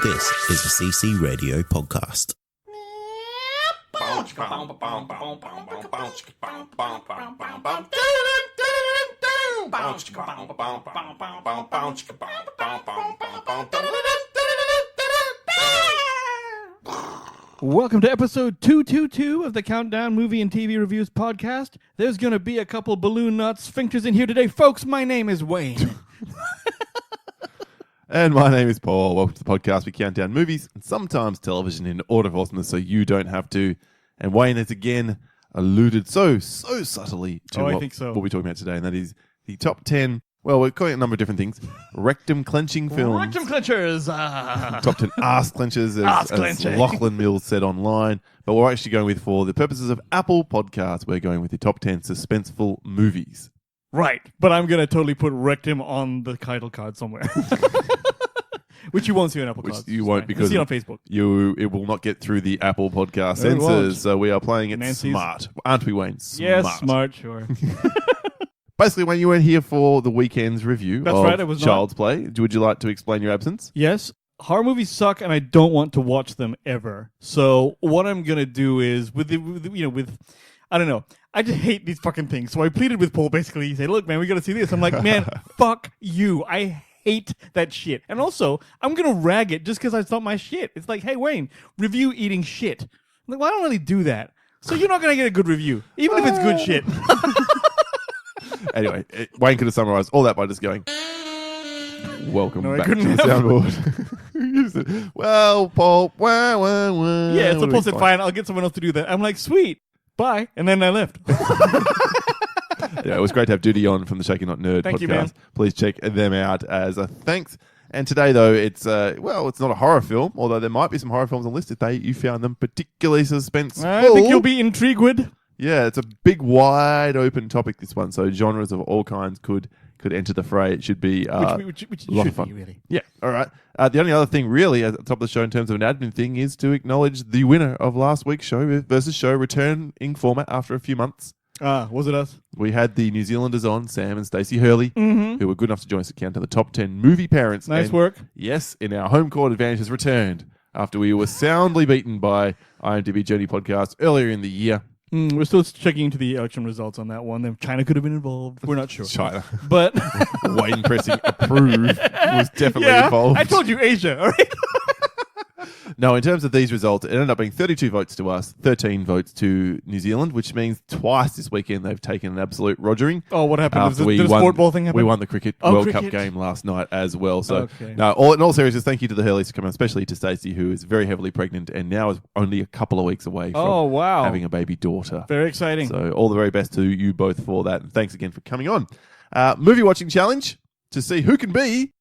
This is a CC Radio podcast. Welcome to episode 222 of the Countdown Movie and TV Reviews podcast. There's going to be a couple balloon nut sphincters in here today. Folks, my name is Wayne. And my name is Paul. Welcome to the podcast. We count down movies and sometimes television in order of awesomeness so you don't have to. And Wayne has again alluded so subtly to what we'll be talking about today, and that is the top 10, well, we're calling it a number of different things, rectum clenching films. Rectum clenchers. Top 10 ass clenchers, as Lachlan Mills said online. But we're actually going with, for the purposes of Apple Podcasts, we're going with the top 10 suspenseful movies. Right, but I'm going to totally put rectum on the title card somewhere. Which you won't see on Apple Podcasts. You won't, because you'll see it on Facebook. It will not get through the Apple Podcast censors. So we are playing it smart. Aren't we, Wayne? Smart. Yes, smart, sure. Basically, when you weren't here for the weekend's review of Child's Play, would you like to explain your absence? Yes. Horror movies suck, and I don't want to watch them ever. So what I'm going to do is, I don't know. I just hate these fucking things. So I pleaded with Paul, basically. He said, look, man, we got to see this. I'm like, man, fuck you. I hate that shit. And also, I'm going to rag it just because it's not my shit. It's like, hey, Wayne, review eating shit. I'm like, well, I don't really do that. So you're not going to get a good review, even if it's good shit. Anyway, Wayne could have summarized all that by just going, welcome back to the soundboard. Well, Paul, yeah, so Paul said, fine, I'll get someone else to do that. I'm like, sweet, bye. And then I left. Yeah, it was great to have Duty on from the Shaky Not Nerd podcast. Thank you, man. Please check them out as a thanks. And today, though, it's it's not a horror film, although there might be some horror films on the list if you found them particularly suspenseful. I think you'll be intrigued. Yeah, it's a big, wide open topic, this one. So genres of all kinds could enter the fray. It should be which a lot of fun. Really. Yeah, all right. The only other thing, really, at the top of the show in terms of an admin thing, is to acknowledge the winner of last week's show versus show returning format after a few months. Was it us? We had the New Zealanders on, Sam and Stacey Hurley, who were good enough to join us to count down the top 10 movie parents. Nice work. Yes, in our home court, advantage has returned after we were soundly beaten by IMDb Journey podcast earlier in the year. We're still checking into the election results on that one. Then China could have been involved. We're not sure. China. But Wayne pressing approve was definitely involved. I told you Asia, all right? No, in terms of these results, it ended up being 32 votes to us, 13 votes to New Zealand, which means twice this weekend they've taken an absolute rogering. Oh, what happened? Did the sport ball thing happen? We won the cricket World Cup game last night as well. So, no, in all seriousness, thank you to the Hurleys for coming on, especially to Stacey, who is very heavily pregnant and now is only a couple of weeks away from having a baby daughter. Very exciting. So all the very best to you both for that. And thanks again for coming on. Movie watching challenge to see who can be...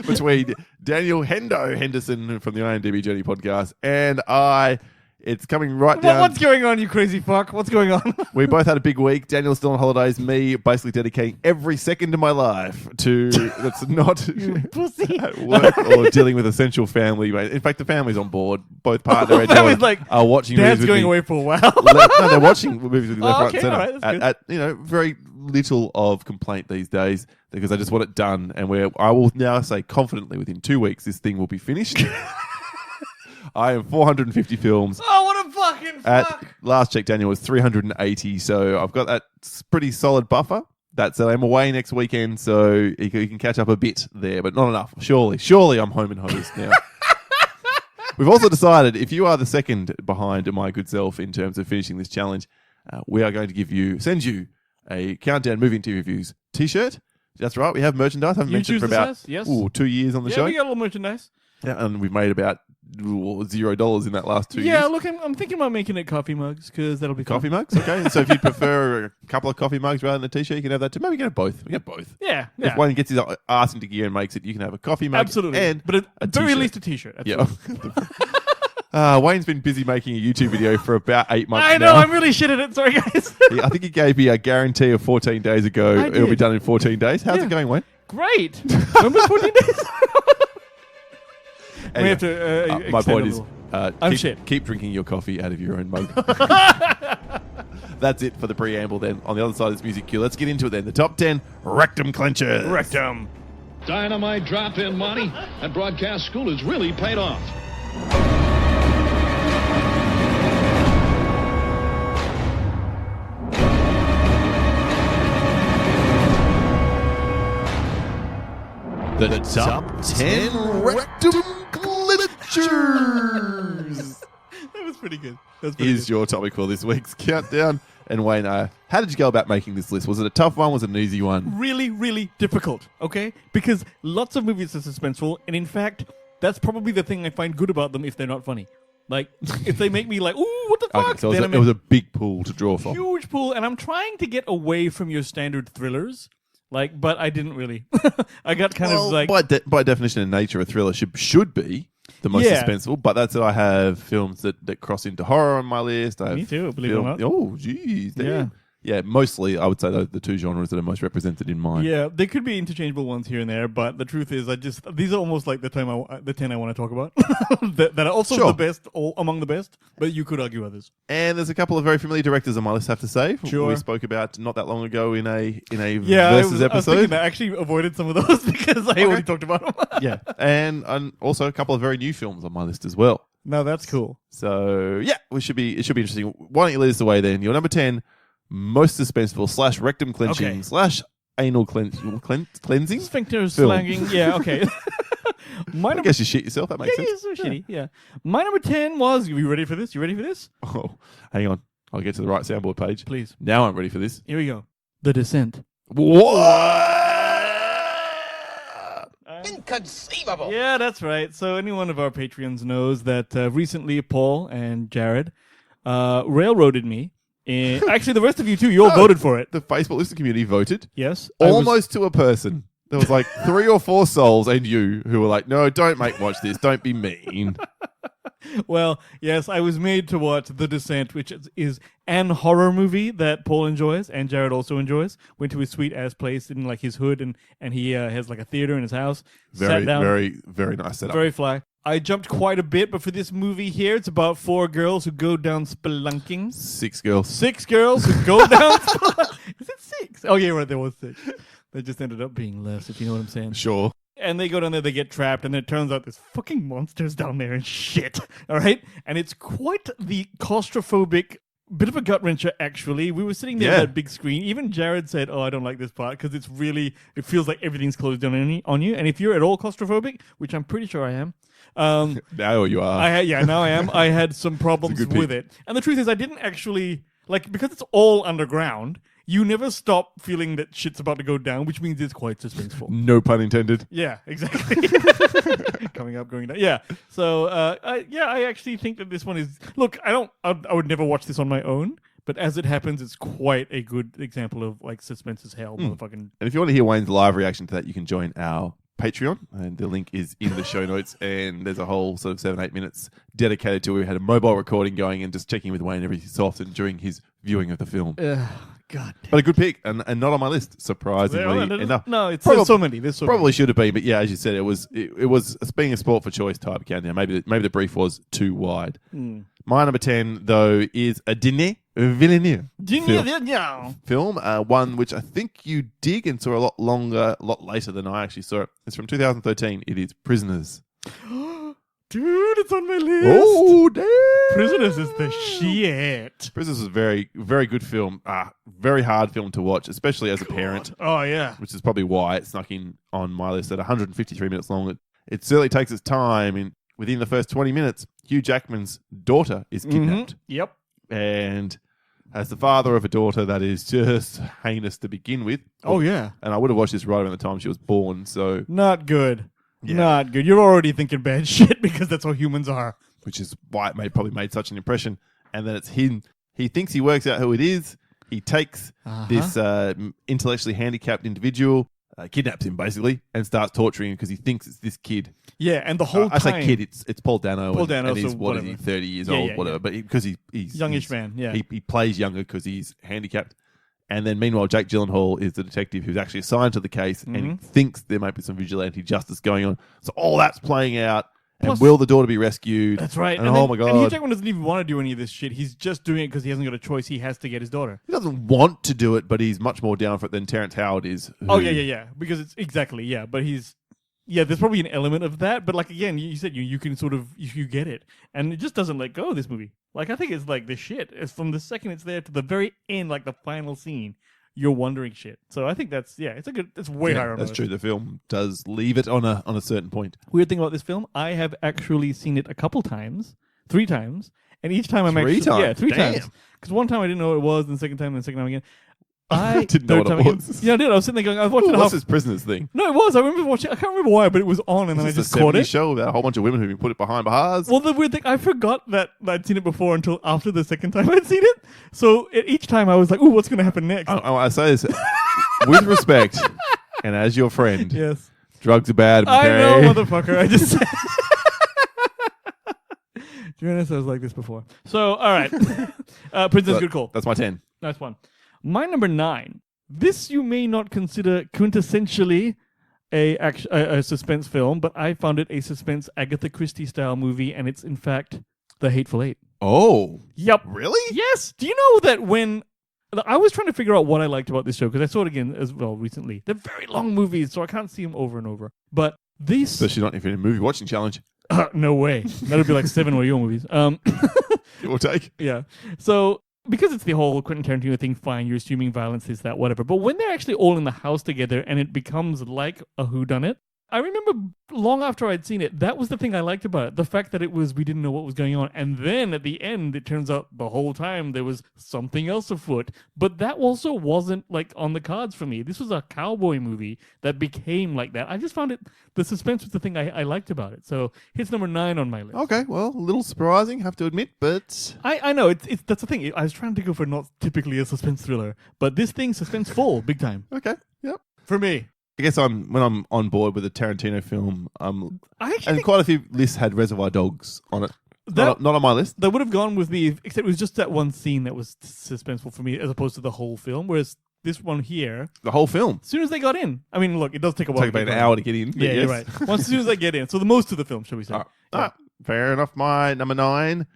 between Daniel Henderson from the IMDb Journey podcast and I. It's coming right down. What's going on, you crazy fuck? What's going on? We both had a big week. Daniel's still on holidays. Me basically dedicating every second of my life to that's not pussy at work or dealing with essential family. In fact, the family's on board. Both partner and daughter are watching movies with me. Dad's going away for a while. No, they're watching movies with me left, right, and center. Right, at very little of complaint these days because I just want it done. And I will now say confidently within 2 weeks this thing will be finished. I am 450 films. Oh, what a fucking fuck. At last check, Daniel was 380. So I've got that pretty solid buffer. That said, I'm away next weekend, so you can catch up a bit there, but not enough. Surely I'm home and hosed now. We've also decided if you are the second behind my good self in terms of finishing this challenge, we are going to send you a Countdown Movie and TV Reviews t-shirt. That's right. We have merchandise. I haven't mentioned for about 2 years on the show. Yeah, we got a little merchandise. Yeah, and we've made about $0 in that last 2 years. Yeah, look, I'm thinking about making it coffee mugs because that'll be coffee mugs. Okay, so if you prefer a couple of coffee mugs rather than a t-shirt, you can have that too. Maybe we can have both. We get both. Yeah. If one gets his ass into gear and makes it, you can have a coffee mug. Absolutely. But at the very least a t-shirt. Absolutely. Yeah. Wayne's been busy making a YouTube video for about 8 months now. I know, I'm really shit at it. Sorry, guys. I think he gave me a guarantee of 14 days ago. It'll be done in 14 days. How's it going, Wayne? Great. Remember 14 days? Anyway, we have to my point is, I'm shit. Keep drinking your coffee out of your own mug. That's it for the preamble then. On the other side of this music cue, let's get into it then. The top 10 rectum clenchers. Rectum. Dynamite drop-in money at broadcast school has really paid off. The top 10 rectum clenchers. That was pretty good. That was Is your topic for this week's countdown. And Wayne, how did you go about making this list? Was it a tough one? Was it an easy one? really, really difficult, okay? Because lots of movies are suspenseful, and in fact, that's probably the thing I find good about them if they're not funny. Like, if they make me like, ooh, what the fuck? Okay, so then it was a big pool to draw from. huge pool, and I'm trying to get away from your standard thrillers. Like, but I didn't really. I got kind of like... By definition and nature, a thriller should be the most Yeah. suspenseful, but that's I have films that cross into horror on my list. I have Me too, believe it or not. Oh, geez. Yeah. Damn. Yeah, mostly I would say the two genres that are most represented in mine. Yeah, they could be interchangeable ones here and there, but the truth is, these are almost like the 10 I want to talk about that are also Sure. the best, or among the best. But you could argue others. And there's a couple of very familiar directors on my list, I have to say. Sure. We spoke about not that long ago in a Yeah, Versus I was thinking episode. that. I actually avoided some of those because I already talked about them. Yeah, and also a couple of very new films on my list as well. No, that's cool. So yeah, it should be interesting. Why don't you lead us away then? Your number 10, most suspenseful / rectum clenching / anal cleansing. Sphincter Film. slanging. Yeah, okay. My I number guess you shit yourself. That makes yeah, sense. so shitty. Yeah. My number 10 was. You ready for this? You ready for this? Oh, hang on. I'll get to the right soundboard page. Please. Now I'm ready for this. Here we go. The Descent. What? Inconceivable. Yeah, that's right. So any one of our Patreons knows that recently Paul and Jared railroaded me. Actually, the rest of you too. You all voted for it. The Facebook listening community voted Yes. I was- almost to a person. There was like 3 or 4 souls and you who were like, no, don't make watch this. Don't be mean. Well, yes, I was made to watch The Descent, which is an horror movie that Paul enjoys and Jared also enjoys. Went to his sweet ass place in like his hood, and he has like a theater in his house. Very, sat down, very, very nice setup. very fly. I jumped quite a bit, but for this movie here, it's about 4 girls who go down spelunking. 6 girls. 6 girls who go down spelunking. Is it 6? Oh yeah, right. There was 6. They just ended up being less, if you know what I'm saying. Sure. And they go down there, they get trapped, and it turns out there's fucking monsters down there and shit. All right? And it's quite the claustrophobic, bit of a gut wrencher, actually. We were sitting there Yeah. at that big screen. Even Jared said, oh, I don't like this part because it feels like everything's closed down on you. And if you're at all claustrophobic, which I'm pretty sure I am, Now you are. now I am. I had some problems good pick. with it. And the truth is, I didn't actually, because it's all underground, you never stop feeling that shit's about to go down, which means it's quite suspenseful. No pun intended. Yeah, exactly. Coming up, going down. Yeah. So, I actually think that this one is. Look, I would never watch this on my own, but as it happens, it's quite a good example of like suspense as hell, motherfucking. And if you want to hear Wayne's live reaction to that, you can join our Patreon, and the link is in the show notes. And there's a whole sort of 7-8 minutes dedicated to it. We had a mobile recording going and just checking with Wayne every so often during his viewing of the film. God. But a good pick, and not on my list, surprisingly enough. No, it's Probably- there's so many. There's so Probably many. should have been, but yeah, as you said, it was being a sport for choice type countdown. Maybe the brief was too wide. My number 10 though is a Denis Villeneuve film, one which I think you dig and saw a lot later than I actually saw it. It's from 2013. It is Prisoners. Dude, it's on my list. Oh, damn! Prisoners is the shit. Prisoners is a very, very good film. Very hard film to watch, especially as a parent, Oh yeah. which is probably why it snuck in on my list at 153 minutes long. It certainly takes its time. And within the first 20 minutes, Hugh Jackman's daughter is kidnapped. Yep. And as the father of a daughter, that is just heinous to begin with. Oh yeah. And I would have watched this right around the time she was born, so Not good. Yeah. Not good. You're already thinking bad shit because that's how humans are. which is why it probably made such an impression. And then it's him. He thinks he works out who it is. He takes this intellectually handicapped individual, kidnaps him basically, and starts torturing him because he thinks it's this kid. Yeah, and the whole I time... say kid, it's Paul Dano. Paul Dano, and he's, so what is whatever. he, 30 years Yeah, old, yeah, whatever. yeah. But because he's Youngish man, yeah. He plays younger because he's handicapped. And then meanwhile, Jake Gyllenhaal is the detective who's actually assigned to the case, and he thinks there might be some vigilante justice going on. So all that's playing out, And will the daughter be rescued? That's right. And, And oh my And Hugh God. Jackman doesn't even want to do any of this shit. He's just doing it because he hasn't got a choice. He has to get his daughter. He doesn't want to do it, but he's much more down for it than Terrence Howard is. Oh, yeah. Because it's exactly, yeah. But he's, yeah, there's probably an element of that. But like, again, you said you can sort of, you get it. And it just doesn't let go of this movie. Like, I think it's like the shit. It's from the second it's there to the very end, like the final scene. You're wondering shit. So I think that's, it's way higher on That's my true. The film does leave it on a certain point. Weird thing about this film, I have actually seen it a couple times, 3 times, and each time I'm Three actually... times? Yeah, 3 Damn. times. Because one time I didn't know what it was, and the second time, and the second time again. I Didn't know third what time it again- was. Yeah, I did. I was sitting there going, I was watching Ooh, it what's half... this prisoners thing? No, it was. I remember watching... I can't remember why, but it was on, and then I Is this just a caught 70s it. show about a whole bunch of women who've been put behind bars? Well, the weird thing, I forgot that I'd seen it before until after the second time I'd seen it. So each time I was like, ooh, what's going to happen next? I say this with respect, and as your friend, Yes. drugs are bad. I okay? know, motherfucker. I just said... To be honest, I was like this before. So, all right. Princess, good call. That's my 10. Nice one. My number 9. This you may not consider quintessentially a suspense film, but I found it a suspense Agatha Christie style movie, and it's in fact The Hateful Eight. Oh, Yep. really? Yes. Do you know that when I was trying to figure out what I liked about this show, because I saw it again as well recently. They're very long movies, so I can't see them over and over. But these... Especially not if you're in a movie watching challenge. no way. That'd be like 7 or your movies. It will take. Yeah. So, because it's the whole Quentin Tarantino thing, fine, you're assuming violence is that, whatever. But when they're actually all in the house together and it becomes like a whodunit, I remember long after I'd seen it, that was the thing I liked about it. The fact that we didn't know what was going on. And then at the end, it turns out the whole time there was something else afoot. But that also wasn't like on the cards for me. This was a cowboy movie that became like that. I just found the suspense was the thing I liked about it. So it's number 9 on my list. Okay, well, a little surprising, have to admit, but... I know, it's that's the thing. I was trying to go for not typically a suspense thriller, but this thing, suspenseful, big time. Okay, yep. For me. I guess when I'm on board with a Tarantino film, I actually and think quite a few lists had Reservoir Dogs on it. That- Not on my list. that would have gone with me, except it was just that one scene that was suspenseful for me as opposed to the whole film, whereas this one here, The whole film. as soon as they got in, I mean, look, it does take a while. Take about an hour to get in. but Yeah, yes. you're right. Once as soon as I get in. So the most of the film, shall we say. Fair enough. My number 9,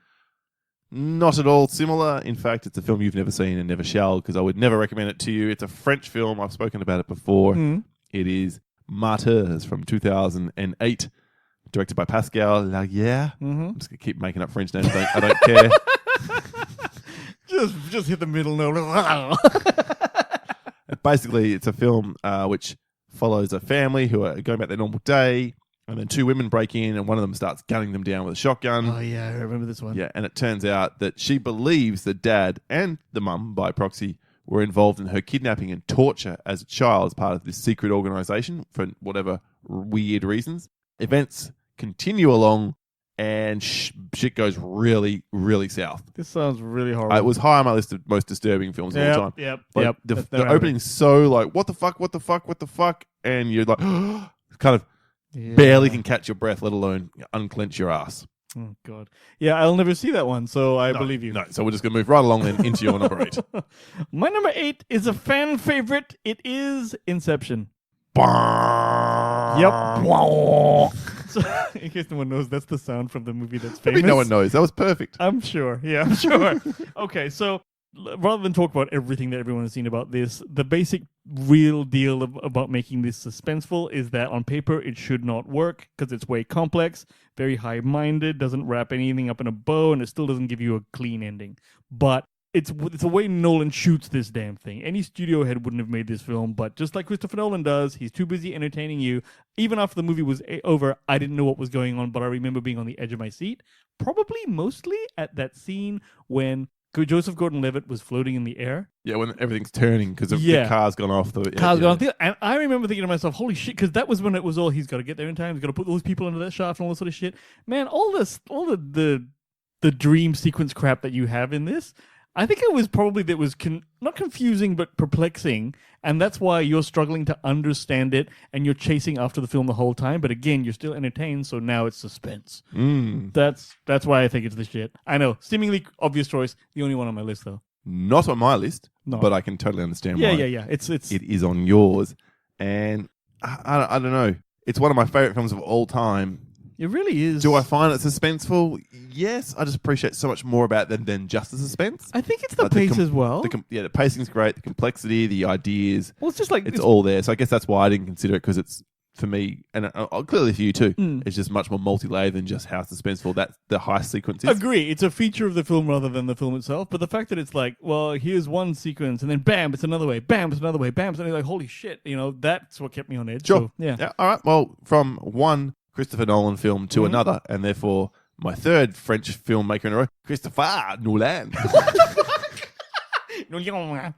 not at all similar. In fact, it's a film you've never seen and never shall, because I would never recommend it to you. It's a French film. I've spoken about it before. Mm. It is Martyrs from 2008, directed by Pascal Laguerre. Mm-hmm. I'm just going to keep making up French names. I don't care. Just hit the middle note. Basically, it's a film which follows a family who are going about their normal day, and then 2 women break in, and one of them starts gunning them down with a shotgun. Oh, yeah, I remember this one. Yeah, and it turns out that she believes the dad and the mum, by proxy, were involved in her kidnapping and torture as a child as part of this secret organization for whatever weird reasons. Events continue along, and shit goes really, really south. This sounds really horrible. It was high on my list of most disturbing films of all time. Yep. Like, That's the never opening's so like, what the fuck? And you're like, kind of happened. barely can catch your breath, let alone unclench your ass. Oh, God. Yeah, I'll never see that one, so I believe you. No, so we're just going to move right along then into your number 8. My number 8 is a fan favorite. It is Inception. Yep. So, in case no one knows, that's the sound from the movie that's famous. Maybe no one knows. That was perfect. I'm sure. Yeah, I'm sure. Okay, so rather than talk about everything that everyone has seen about this, the basic real deal about making this suspenseful is that on paper it should not work because it's way complex, very high-minded, doesn't wrap anything up in a bow, and it still doesn't give you a clean ending. But it's a way Nolan shoots this damn thing. Any studio head wouldn't have made this film, but just like Christopher Nolan does, he's too busy entertaining you. Even after the movie was over, I didn't know what was going on, but I remember being on the edge of my seat. Probably mostly at that scene when Joseph Gordon-Levitt was floating in the air. Yeah, when everything's turning because the car's gone off. Car's gone off. And I remember thinking to myself, holy shit, because that was when it was all, he's got to get there in time, he's got to put those people under that shaft and all this sort of shit. Man, all the dream sequence crap that you have in this, I think it was probably that was not confusing but perplexing, and that's why you're struggling to understand it and you're chasing after the film the whole time. But again, you're still entertained, so now it's suspense. That's why I think it's the shit. I know, seemingly obvious choice, the only one on my list though. Not on my list, No. but I can totally understand Yeah, why. yeah. It is on yours, and I don't know. It's one of my favorite films of all time, It really is. Do I find it suspenseful? Yes. I just appreciate so much more about them than just the suspense. I think it's the pace as well. The pacing's great. The complexity, the ideas. Well, it's just like it's all there. So I guess that's why I didn't consider it, because it's, for me, and clearly for you too, it's just much more multi-layered than just how suspenseful that the heist sequence is. Agree. It's a feature of the film rather than the film itself. But the fact that it's like, well, here's one sequence, and then bam, it's another way. Bam, it's another way. Bam, it's another way. Like, holy shit. That's what kept me on edge. Sure. So, yeah. All right. Well, from one Christopher Nolan film to another, and therefore my third French filmmaker in a row, Christopher Nolan. No,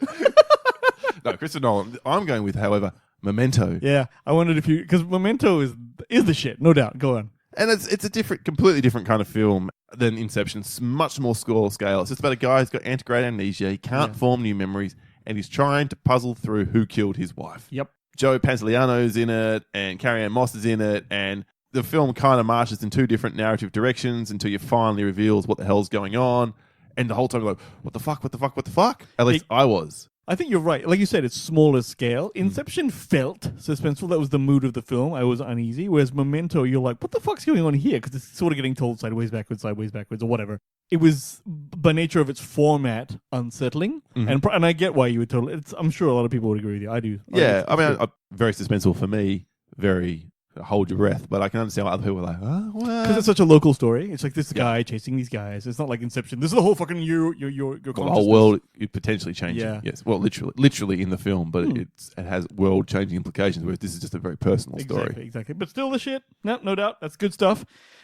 Christopher Nolan. I'm going with, however, Memento. Yeah, I wondered if you, because Memento is the shit, no doubt. Go on. And it's a completely different kind of film than Inception. It's much more small scale. It's just about a guy who's got antegrade amnesia. He can't form new memories, and he's trying to puzzle through who killed his wife. Yep. Joe Pantoliano's in it, and Carrie-Anne Moss is in it, and the film kind of marches in two different narrative directions until you finally reveals what the hell's going on. And the whole time you're like, what the fuck, what the fuck, what the fuck? At least I was. I think you're right. Like you said, it's smaller scale. Inception felt suspenseful. That was the mood of the film. I was uneasy. Whereas Memento, you're like, what the fuck's going on here? Because it's sort of getting told sideways, backwards, or whatever. It was, by nature of its format, unsettling. And I get why you would totally... I'm sure a lot of people would agree with you. I do. Yeah, I mean, very suspenseful for me. Very... hold your breath, but I can understand why other people are like, oh, well. Because it's such a local story. It's like this guy chasing these guys. It's not like Inception. This is the whole fucking your consciousness. The whole world is potentially changing. Yeah. Yes. Well, literally in the film, but it has world-changing implications, whereas this is just a very personal story. Exactly. But still the shit. No doubt. That's good stuff.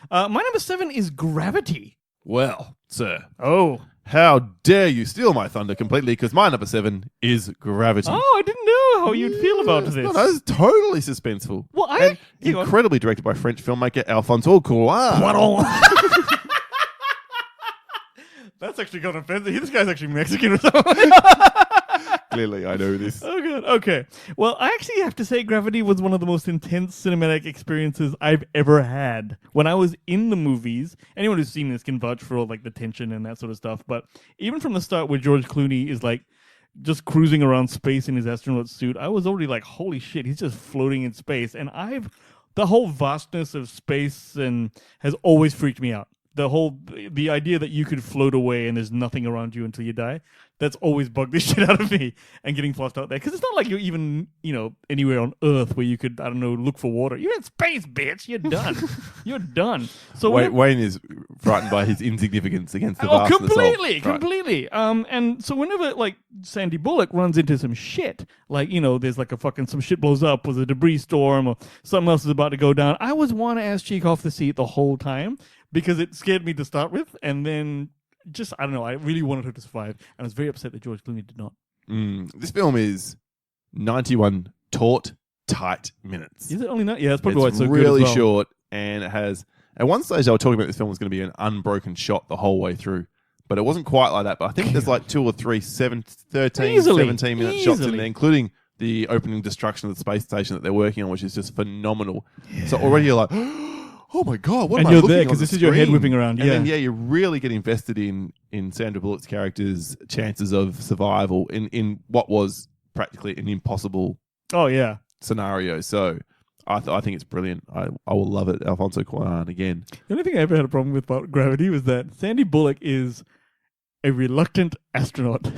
My number 7 is Gravity. Well, sir. Oh. How dare you steal my thunder completely, because my number 7 is Gravity. Oh, I didn't know how you'd feel about this. No, it's totally suspenseful. Well, and incredibly directed by French filmmaker Alfonso Cuarón. That's actually got offensive. This guy's actually Mexican or something. Clearly, I know this. Oh, good. Okay. Well, I actually have to say Gravity was one of the most intense cinematic experiences I've ever had. When I was in the movies, anyone who's seen this can vouch for all, like, the tension and that sort of stuff. But even from the start where George Clooney is, like, just cruising around space in his astronaut suit, I was already like, holy shit, he's just floating in space. And the whole vastness of space and has always freaked me out. The idea that you could float away and there's nothing around you until you die, that's always bugged the shit out of me. And getting flushed out there, because it's not like you're even, anywhere on Earth where you could, I don't know, look for water. You're in space, bitch. You're done. You're done. So Wayne is frightened by his insignificance against the vastness completely. And so whenever like Sandy Bullock runs into some shit, like there's like some shit blows up with a debris storm or something else is about to go down, I was one ass cheek off the seat the whole time. Because it scared me to start with, and then just, I don't know, I really wanted her to survive. And I was very upset that George Clooney did not. This film is 91 taut, tight minutes. Is it only that? Yeah, that's probably why it's so really good as well. short, and it has... At one stage, they were talking about this film was going to be an unbroken shot the whole way through. But it wasn't quite like that. But I think there's like 2 or 3 17-minute shots in there, including the opening destruction of the space station that they're working on, which is just phenomenal. Yeah. So already you're like... oh my God, what am I looking at? And you're there because this is your head whipping around. And then, you really get invested in Sandra Bullock's character's chances of survival in what was practically an impossible scenario. So I think it's brilliant. I will love it. Alfonso Cuarón again. The only thing I ever had a problem with about Gravity was that Sandy Bullock is a reluctant astronaut.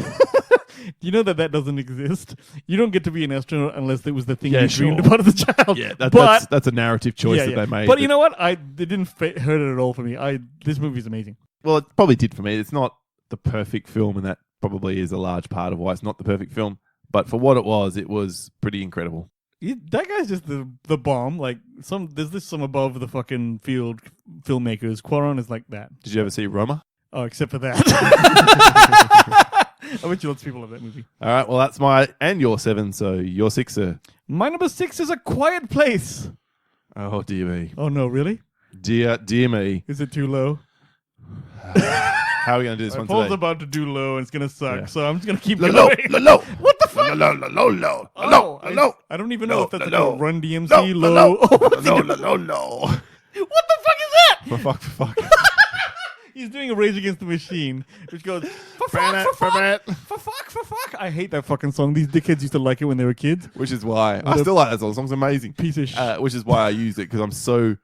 You know that doesn't exist. You don't get to be an astronaut unless it was the thing you dreamed about as a child. Yeah, that's a narrative choice that they made. But you know what? It didn't hurt it at all for me. This movie's amazing. Well, it probably did for me. It's not the perfect film, and that probably is a large part of why it's not the perfect film. But for what it was pretty incredible. That guy's just the bomb. Like there's some above the fucking field filmmakers. Cuarón is like that. Did you ever see Roma? Oh, except for that. I bet you lots of people love that movie. All right, well, that's my and your 7, so your 6, sir. My number 6 is A Quiet Place. Oh, dear me. Oh, no, really? Dear me. Is it too low? How are we going to do this one Paul's today? about to do low, and it's going to suck, so I'm just going to keep going. Low. What the fuck? Low. I don't even know if that's like a Run DMC low. Low. What the fuck is that? For fuck. He's doing a Rage Against the Machine, which goes, for fuck. I hate that fucking song. These dickheads used to like it when they were kids. Which is why I still like that song. The song's amazing. Piece of shit. Which is why I use it, because I'm so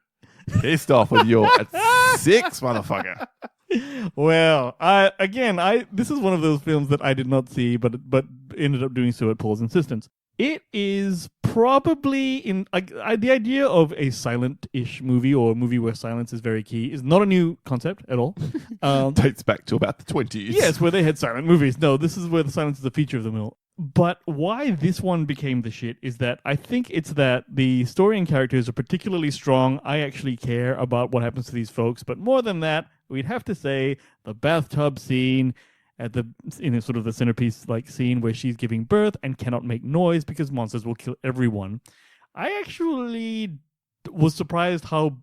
Pissed off with your at 6, motherfucker. Well, this is one of those films that I did not see, but ended up doing so at Paul's insistence. It is probably the idea of a silent-ish movie or a movie where silence is very key is not a new concept at all. Dates back to about the 20s. Yes, where they had silent movies. No, this is where the silence is a feature of the mill. But why this one became the shit is that I think it's that the story and characters are particularly strong. I actually care about what happens to these folks. But more than that, we'd have to say the bathtub scene in sort of the centerpiece like scene where she's giving birth and cannot make noise because monsters will kill everyone. I actually was surprised how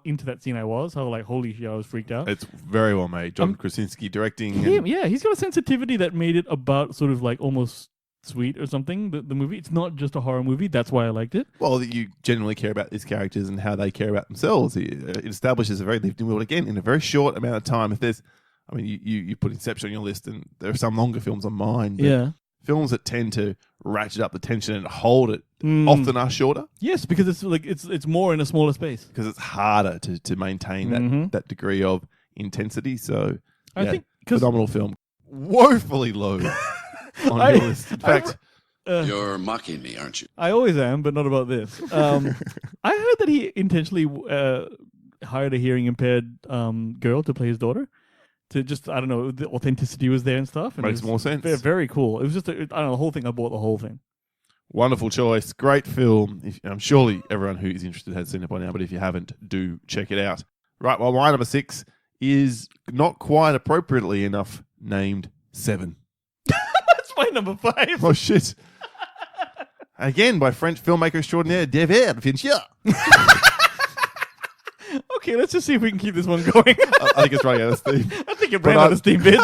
into that scene I was. How like holy shit, I was freaked out. It's very well made. John Krasinski directing. Yeah, he's got a sensitivity that made it about sort of like almost sweet or something. The movie, it's not just a horror movie. That's why I liked it. Well, you genuinely care about these characters and how they care about themselves. It establishes a very lived-in world again in a very short amount of time. If there's I mean, you put Inception on your list, and there are some longer films on mine. Yeah. Films that tend to ratchet up the tension and hold it often are shorter. Yes, because it's more in a smaller space. Because it's harder to maintain that degree of intensity. So, I think phenomenal film. Woefully low on your list. In fact, You're mocking me, aren't you? I always am, but not about this. I heard that he intentionally hired a hearing impaired girl to play his daughter. To just, I don't know, the authenticity was there and stuff. And makes more sense. Very, very cool. It was just, I don't know, the whole thing. I bought the whole thing. Wonderful choice. Great film. I'm surely everyone who is interested has seen it by now, but if you haven't, do check it out. Right, well, my number 6 is not quite appropriately enough named 7. That's my number 5. Oh, shit. Again, by French filmmaker extraordinaire David Fincher. Okay, let's just see if we can keep this one going. I think it's running out of steam. I think it ran out of steam, bitch.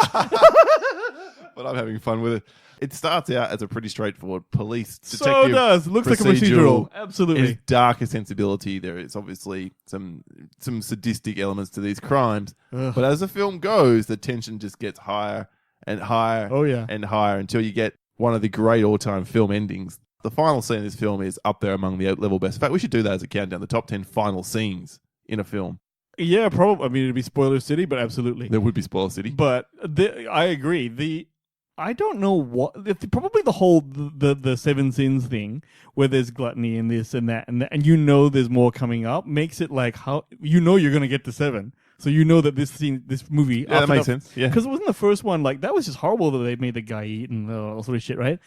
But I'm having fun with it. It starts out as a pretty straightforward police detective. So it does. Looks like a procedural. Absolutely. It's darker sensibility. There is obviously some sadistic elements to these crimes. Ugh. But as the film goes, the tension just gets higher and higher and higher until you get one of the great all-time film endings. The final scene of this film is up there among the out-level best. In fact, we should do that as a countdown. The top 10 final scenes in a film. Yeah, probably. I mean, it'd be Spoiler City, but absolutely. There would be Spoiler City. But I agree. I don't know what. Probably the whole the 7 sins thing, where there's gluttony and this and that, and you know there's more coming up, makes it like how you know you're gonna get to 7. So you know that this movie. Yeah, that makes sense. Yeah, because it wasn't the first one. Like that was just horrible that they made the guy eat and all sort of shit, right?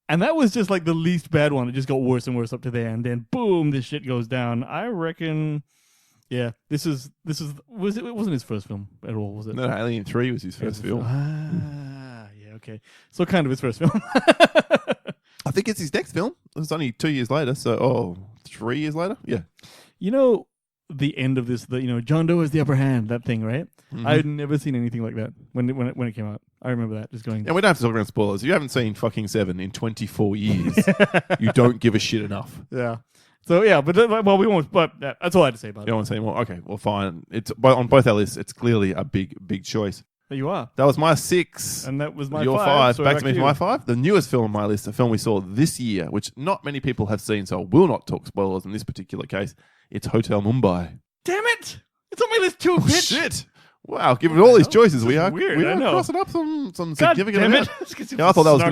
And that was just like the least bad one. It just got worse and worse up to there, and then boom, this shit goes down. I reckon. Yeah, this is it wasn't his first film at all, was it? No, Alien 3 was his first film. Yeah, okay. So kind of his first film. I think it's his next film. It was only 2 years later, so 3 years later? Yeah. You know, the end of this, John Doe has the upper hand, that thing, right? Mm-hmm. I had never seen anything like that when it came out. I remember that, just going... And we don't have to talk about spoilers. If you haven't seen fucking 7 in 24 years, you don't give a shit enough. Yeah. So yeah, but we won't. But that's all I had to say about it. You don't want to say more? Okay, well, fine. It's on both our lists. It's clearly a big choice. There you are. That was my 6, and that was my your 5. So back to me for my 5. The newest film on my list, a film we saw this year, which not many people have seen, so I will not talk spoilers in this particular case. It's Hotel Mumbai. Damn it! It's on my list too, bitch. Shit. Wow, given all these choices, we are crossing up some significant amount. Yeah, I thought that was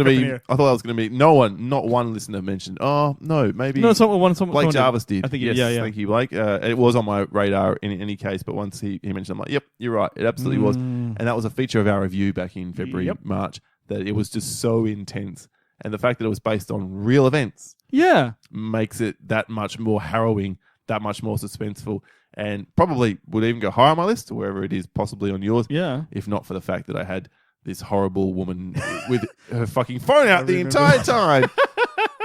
going to be. Not one listener mentioned. Oh no, maybe someone Blake Jarvis did. I think yes, yeah. Thank you, Blake. It was on my radar in any case, but once he mentioned, I'm like, yep, you're right. It absolutely was, and that was a feature of our review back in February, March. That it was just so intense, and the fact that it was based on real events, makes it that much more harrowing, that much more suspenseful. And probably would even go higher on my list, or wherever it is, possibly on yours. Yeah. If not for the fact that I had this horrible woman with her fucking phone out the entire time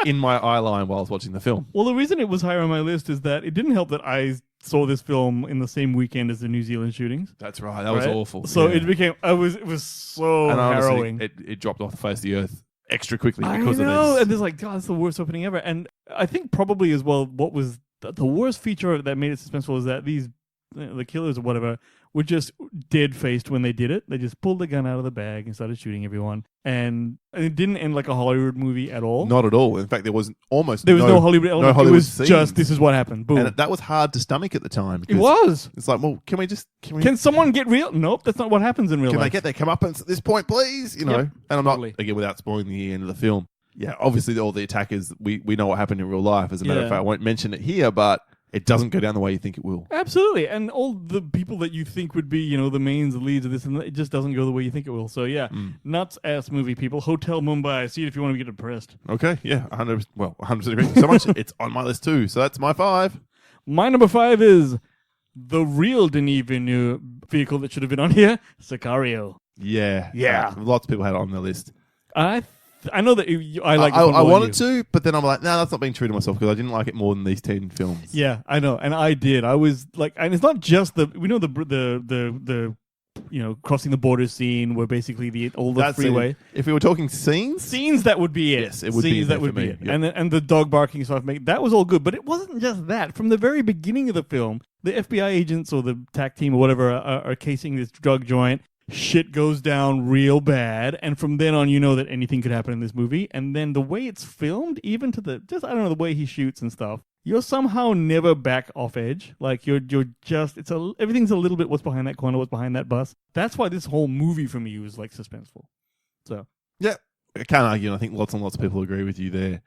in my eye line while I was watching the film. Well, the reason it was higher on my list is that it didn't help that I saw this film in the same weekend as the New Zealand shootings. That's right. That was awful. So it was so harrowing. It dropped off the face of the earth extra quickly because I know. of this. And it's like, God, it's the worst opening ever. And I think probably as well, what was the worst feature that made it suspenseful is that these the killers or whatever were just dead-faced when they did it. They just pulled the gun out of the bag and started shooting everyone. And it didn't end like a Hollywood movie at all. Not at all. In fact, there was almost no Hollywood element. No Hollywood it was scenes. just, this is what happened. Boom. And that was hard to stomach at the time. It was. It's like, well, Can someone get real? Nope, that's not what happens in real life. Can they get their comeuppance at this point, please? You know, Yep, and I'm not, totally. again, without spoiling the end of the film. Yeah, obviously all the attackers, we know what happened in real life. As a matter of fact, I won't mention it here, but it doesn't go down the way you think it will. Absolutely. And all the people that you think would be, you know, the mains, the leads of this, and that, it just doesn't go the way you think it will. So, yeah, nuts-ass movie, people. Hotel Mumbai. See it if you want to get depressed. Okay, yeah, 100% agree. So much, it's on my list too. So that's my 5. My number 5 is the real Denis Villeneuve vehicle that should have been on here, Sicario. Yeah. Yeah. Lots of people had it on their list. I know that I like this one I more wanted than you. to, but then I'm like, no, that's not being true to myself because I didn't like it more than these 10 films. Yeah, I know, and I did. I was like, and it's not just we know the you know, crossing the border scene where basically the freeway. It. If we were talking scenes, that would be it. Yes, it would scenes be that there would for be me. it. Yep. And the dog barking stuff, that was all good. But it wasn't just that. From the very beginning of the film, the FBI agents or the TAC team or whatever are casing this drug joint. Shit goes down real bad, and from then on, you know that anything could happen in this movie. And then the way it's filmed, even to the way he shoots and stuff, you're somehow never back off edge. Like you're just everything's a little bit what's behind that corner, what's behind that bus. That's why this whole movie for me was like suspenseful. So yeah, I can't argue. And I think lots and lots of people agree with you there.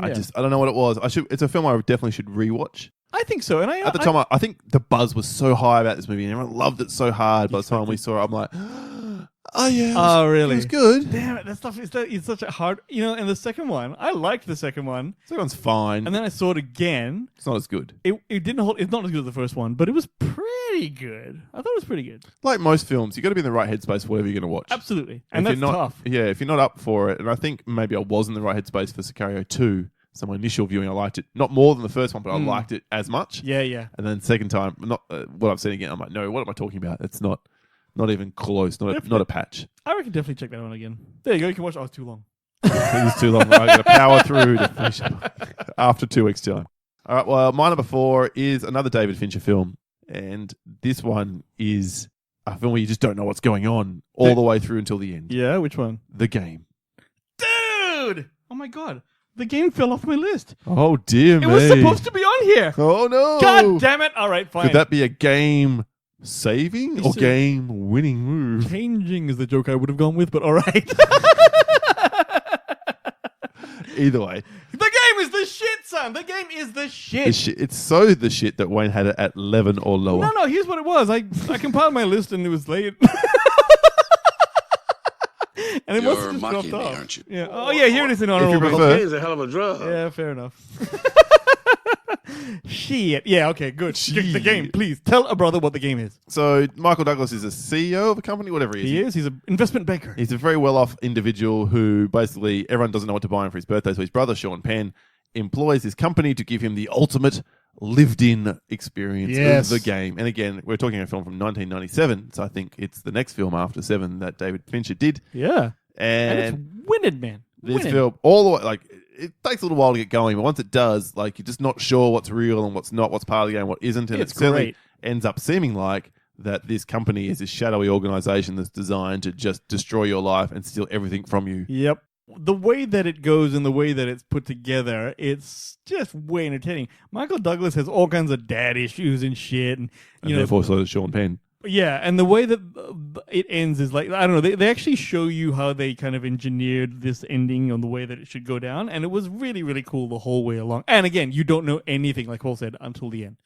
Yeah. I don't know what it was. It's a film I definitely should rewatch. I think so. And at the time, I think the buzz was so high about this movie, and everyone loved it so hard. By the time we saw it, I'm like, oh yeah, oh really? It was good. Damn it, that stuff is such a hard, you know. And the second one, I liked the second one. Second one's fine, and then I saw it again. It's not as good. It didn't hold. It's not as good as the first one, but it was pretty good. I thought it was pretty good. Like most films, you got to be in the right headspace for whatever you're going to watch. Absolutely, and that's tough. Yeah, if you're not up for it, and I think maybe I was in the right headspace for Sicario 2. So my initial viewing, I liked it not more than the first one, but I liked it as much. Yeah, yeah. And then second time, not what I've seen again, I'm like, no, what am I talking about? It's not even close, not a patch. I reckon definitely check that one again. There you go. You can watch. Oh, it's too long. It was too long. I got to power through to finish it after 2 weeks' time. All right. Well, my number 4 is another David Fincher film, and this one is a film where you just don't know what's going on all the way through until the end. Yeah, which one? The Game. Dude! Oh my god. The Game fell off my list. Oh, dear me. It was supposed to be on here. Oh, no. God damn it. All right, fine. Could that be a game-saving or game-winning move? Changing is the joke I would have gone with, but all right. Either way. The Game is the shit, son. The Game is the shit. It's so the shit that Wayne had it at 11 or lower. No, here's what it was. I compiled my list and it was late. And it must have just dropped off. Aren't you? Yeah. Oh, yeah, here it is in honorable mention. Cocaine is a hell of a drug. Yeah, fair enough. Shit. Yeah, okay, good. The Game, please. Tell a brother what The Game is. So, Michael Douglas is a CEO of a company, whatever he is. He is. He's an investment banker. He's a very well-off individual who basically everyone doesn't know what to buy him for his birthday. So his brother, Sean Penn, employs his company to give him the ultimate lived-in experience of The Game. And again, we're talking a film from 1997, so I think it's the next film after 7 that David Fincher did. Yeah. And And it's winning, man. this film, all the way, like, it takes a little while to get going, but once it does, like, you're just not sure what's real and what's not, what's part of the game, what isn't. And It's it certainly great. ends up seeming like that this company is this shadowy organization that's designed to just destroy your life and steal everything from you. Yep. The way that it goes and the way that it's put together, it's just way entertaining. Michael Douglas has all kinds of dad issues and shit. And Therefore, so does Sean Penn. Yeah, and the way that it ends is like, I don't know, they actually show you how they kind of engineered this ending on the way that it should go down, and it was really, really cool the whole way along. And again, you don't know anything, like Paul said, until the end.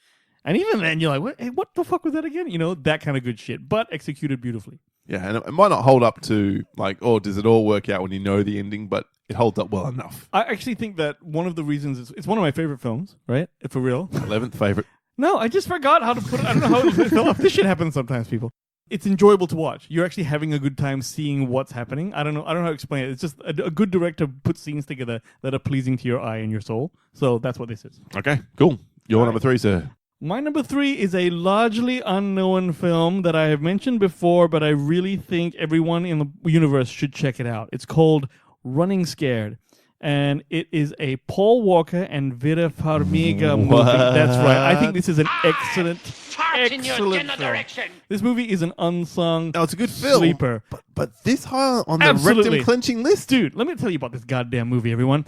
And even then, you're like, what the fuck was that again? You know, that kind of good shit, but executed beautifully. Yeah, and it might not hold up to, like, oh, does it all work out when you know the ending, but it holds up well enough. I actually think that one of the reasons is it's one of my favorite films, right? For real. 11th favorite. No, I just forgot how to put it. I don't know how it fell off. This shit happens sometimes, people. It's enjoyable to watch. You're actually having a good time seeing what's happening. I don't know how to explain it. It's just a good director puts scenes together that are pleasing to your eye and your soul. So that's what this is. Okay, cool. Your number 3, sir. My number 3 is a largely unknown film that I have mentioned before, but I really think everyone in the universe should check it out. It's called Running Scared. And it is a Paul Walker and Vera Farmiga movie. That's right. I think this is an excellent film. This movie is an unsung No, it's a good film. sleeper. But this high on the Absolutely. rectum clenching list? Dude, let me tell you about this goddamn movie, everyone.